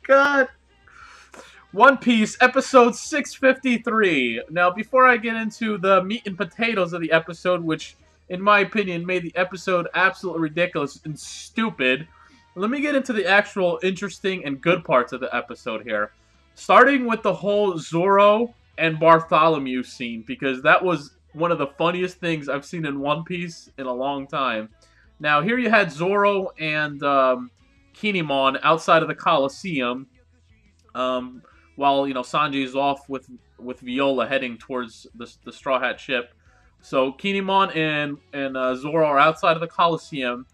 God. One Piece, episode 653. Now, before I get into the meat and potatoes of the episode, which, in my opinion, made the episode absolutely ridiculous and stupid, let me get into the actual interesting and good parts of the episode here. Starting with the whole Zoro and Bartholomew scene, because that was one of the funniest things I've seen in One Piece in a long time. Now, here you had Zoro and Kinemon outside of the Coliseum. Um, while Sanji is off with Viola heading towards the Straw Hat ship. So Kinemon and Zoro are outside of the Coliseum,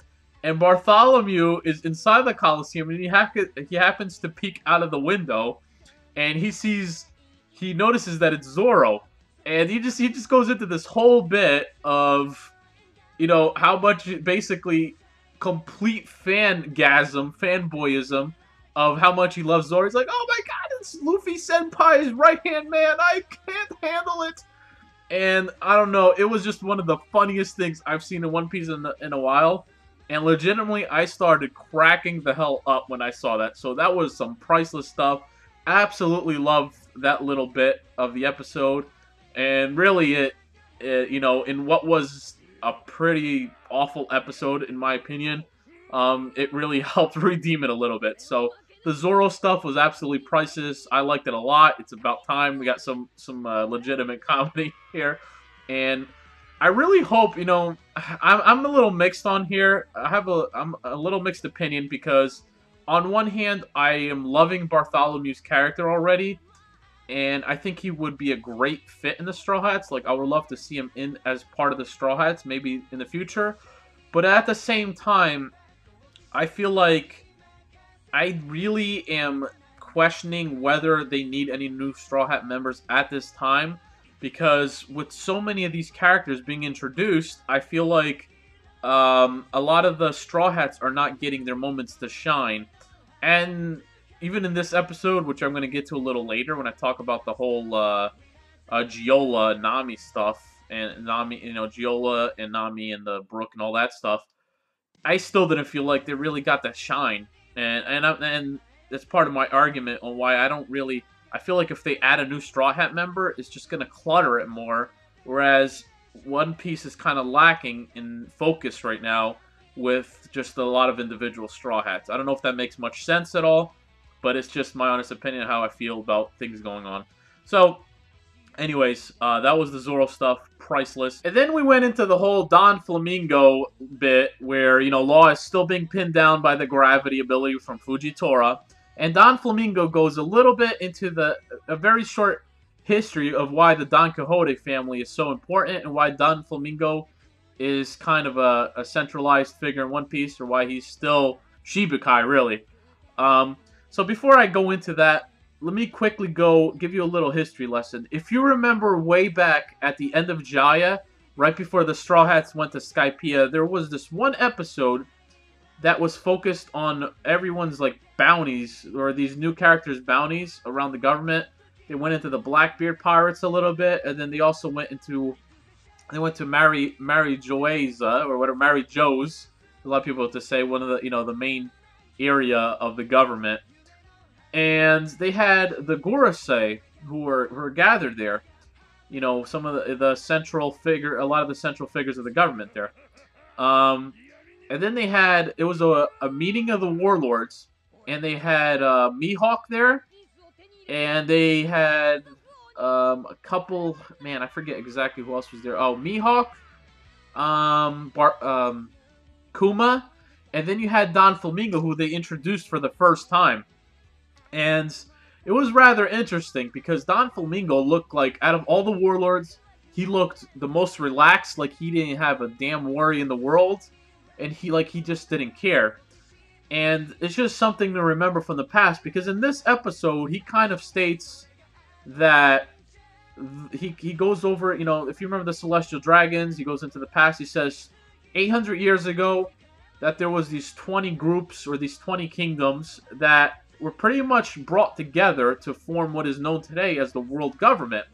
and Bartholomew is inside the Coliseum, and he happens to peek out of the window, and he notices that it's Zoro, and he just goes into this whole bit of how much basically complete fanboyism of how much he loves Zoro. He's like, oh my god, it's Luffy Senpai's right-hand man. I can't handle it. And I don't know, it was just one of the funniest things I've seen in One Piece in a while. And legitimately, I started cracking the hell up when I saw that. So that was some priceless stuff. Absolutely loved that little bit of the episode. And really, in what was a pretty awful episode, in my opinion, it really helped redeem it a little bit. So the Zoro stuff was absolutely priceless. I liked it a lot. It's about time we got some legitimate comedy here, and I really hope I'm a little mixed on here. I'm a little mixed opinion because on one hand I am loving Bartholomew's character already, and I think he would be a great fit in the Straw Hats. Like I would love to see him in as part of the Straw Hats maybe in the future, but at the same time I feel like I really am questioning whether they need any new Straw Hat members at this time, because with so many of these characters being introduced, I feel like a lot of the Straw Hats are not getting their moments to shine. And even in this episode, which I'm going to get to a little later when I talk about the whole Giola Nami stuff, and Nami, Giola and Nami and the Brook and all that stuff, I still didn't feel like they really got that shine, and that's part of my argument on why I don't really. I feel like if they add a new Straw Hat member, it's just gonna clutter it more. Whereas One Piece is kind of lacking in focus right now with just a lot of individual Straw Hats. I don't know if that makes much sense at all, but it's just my honest opinion of how I feel about things going on. So anyways, that was the Zoro stuff. Priceless. And then we went into the whole Don Flamingo bit where, Law is still being pinned down by the gravity ability from Fujitora. And Don Flamingo goes a little bit into a very short history of why the Don Quixote family is so important and why Don Flamingo is kind of a centralized figure in One Piece, or why he's still Shibukai, really. So before I go into that, let me quickly give you a little history lesson. If you remember way back at the end of Jaya, right before the Straw Hats went to Skypiea, there was this one episode that was focused on everyone's bounties, or these new characters' bounties around the government. They went into the Blackbeard pirates a little bit, and then they also went to Mary Joeza, or whatever, Mary Joe's. A lot of people have to say one of the the main area of the government. And they had the Gorosei who were gathered there. Some of the central figure, a lot of the central figures of the government there. And then it was a meeting of the warlords, and they had Mihawk there, and they had a couple. Man, I forget exactly who else was there. Oh, Mihawk, Kuma, and then you had Don Flamingo, who they introduced for the first time. And it was rather interesting because Don Flamingo looked like, out of all the warlords, he looked the most relaxed, like he didn't have a damn worry in the world, and he just didn't care. And it's just something to remember from the past, because in this episode, he kind of states that he goes over, if you remember the Celestial Dragons, he goes into the past, he says 800 years ago that there was these 20 groups, or these 20 kingdoms that were pretty much brought together to form what is known today as the world government.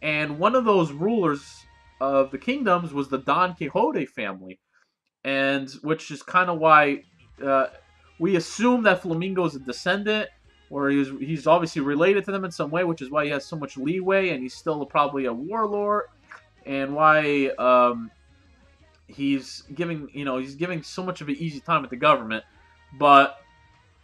And one of those rulers of the kingdoms was the Don Quixote family. And which is kind of why We assume that Flamingo is a descendant, or he's obviously related to them in some way, which is why he has so much leeway, and he's still probably a warlord, and why he's giving so much of an easy time with the government. But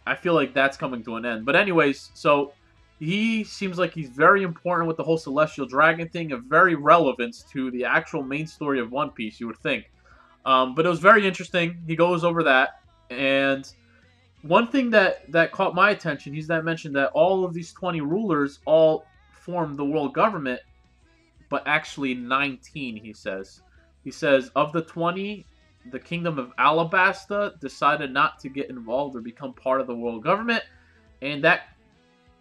I feel like that's coming to an end. But anyways, so he seems like he's very important with the whole Celestial Dragon thing, of very relevance to the actual main story of One Piece, you would think. But it was very interesting. He goes over that, and one thing that caught my attention, he's that mentioned that all of these 20 rulers all form the world government, but actually 19, he says. He says, of the 20, the Kingdom of Alabasta decided not to get involved or become part of the world government, and that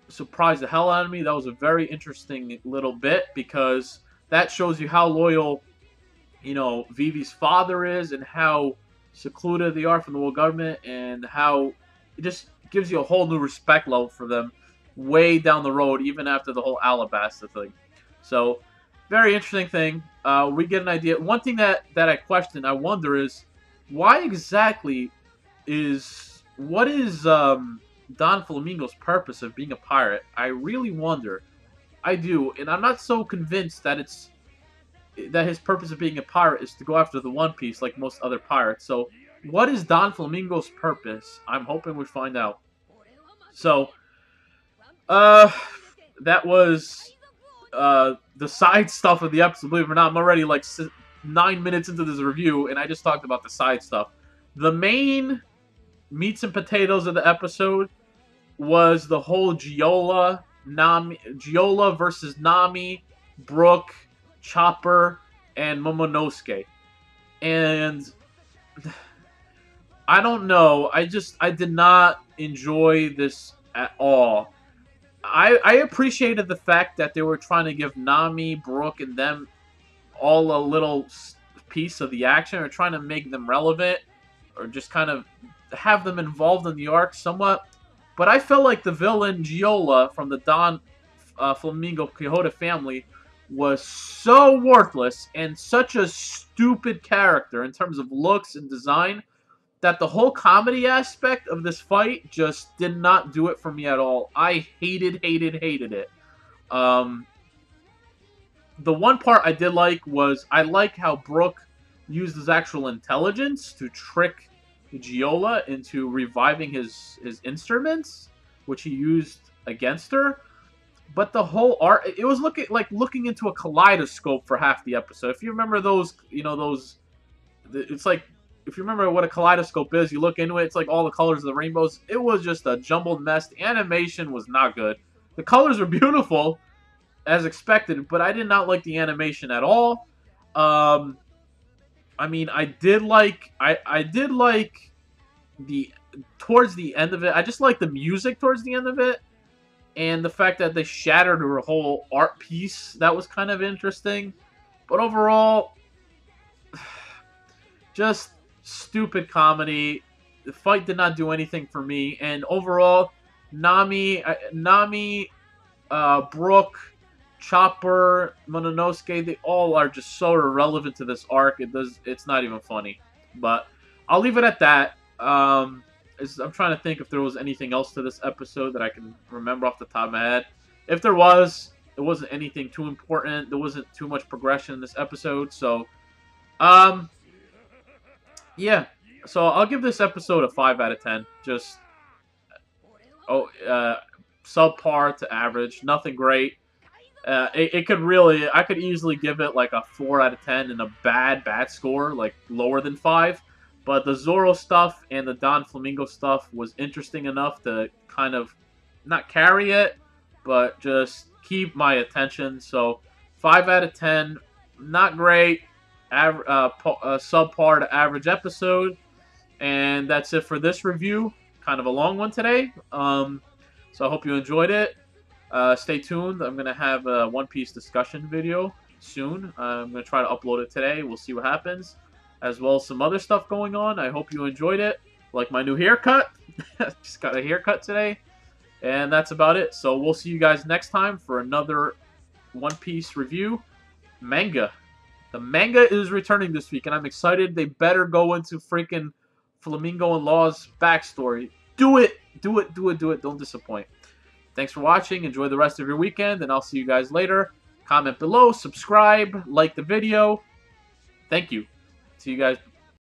surprised the hell out of me. That was a very interesting little bit, because that shows you how loyal, Vivi's father is, and how secluded they are from the world government, and how it just gives you a whole new respect level for them way down the road, even after the whole Alabasta thing. So, very interesting thing. We get an idea. One thing that I question, I wonder, is why exactly what is Don Flamingo's purpose of being a pirate? I really wonder. I do, and I'm not so convinced that his purpose of being a pirate is to go after the One Piece like most other pirates. So, what is Don Flamingo's purpose? I'm hoping we find out. So, that was the side stuff of the episode. Believe it or not, I'm already like 9 minutes into this review, and I just talked about the side stuff. The main meats and potatoes of the episode was the whole Giola versus Nami, Brook, Chopper, and Momonosuke. And I don't know. I did not enjoy this at all. I appreciated the fact that they were trying to give Nami, Brook, and them all a little piece of the action, or trying to make them relevant, or just kind of have them involved in the arc somewhat. But I felt like the villain, Giola, from the Don Flamingo Quixote family, was so worthless and such a stupid character in terms of looks and design, that the whole comedy aspect of this fight just did not do it for me at all. I hated it. The one part I did like was, I like how Brook used his actual intelligence to trick Giola into reviving his instruments, which he used against her. But the whole art, it was looking into a kaleidoscope for half the episode. If you remember those, it's like, if you remember what a kaleidoscope is, you look into it, it's like all the colors of the rainbows. It was just a jumbled mess. The animation was not good. The colors are beautiful, as expected, but I did not like the animation at all. I mean, I did like towards the end of it. I just liked the music towards the end of it, and the fact that they shattered her whole art piece. That was kind of interesting, but overall, just stupid comedy. The fight did not do anything for me, and overall, Nami, Brook, Chopper, Momonosuke, they all are just so irrelevant to this arc. It's not even funny. But I'll leave it at that. I'm trying to think if there was anything else to this episode that I can remember off the top of my head. If there was, it wasn't anything too important. There wasn't too much progression in this episode. So, yeah. So I'll give this episode a 5 out of 10. Just, subpar to average. Nothing great. I could easily give it like a 4 out of 10 and a bad score, like lower than 5. But the Zoro stuff and the Don Flamingo stuff was interesting enough to kind of not carry it, but just keep my attention. So 5 out of 10, not great, subpar to average episode. And that's it for this review. Kind of a long one today. So I hope you enjoyed it. Stay tuned. I'm going to have a One Piece discussion video soon. I'm going to try to upload it today. We'll see what happens. As well as some other stuff going on. I hope you enjoyed it. Like my new haircut. Just got a haircut today. And that's about it. So we'll see you guys next time for another One Piece review. Manga. The manga is returning this week, and I'm excited. They better go into freaking Flamingo and Law's backstory. Do it. Do it. Do it. Do it. Don't disappoint. Thanks for watching. Enjoy the rest of your weekend, and I'll see you guys later. Comment below, subscribe, like the video. Thank you. See you guys.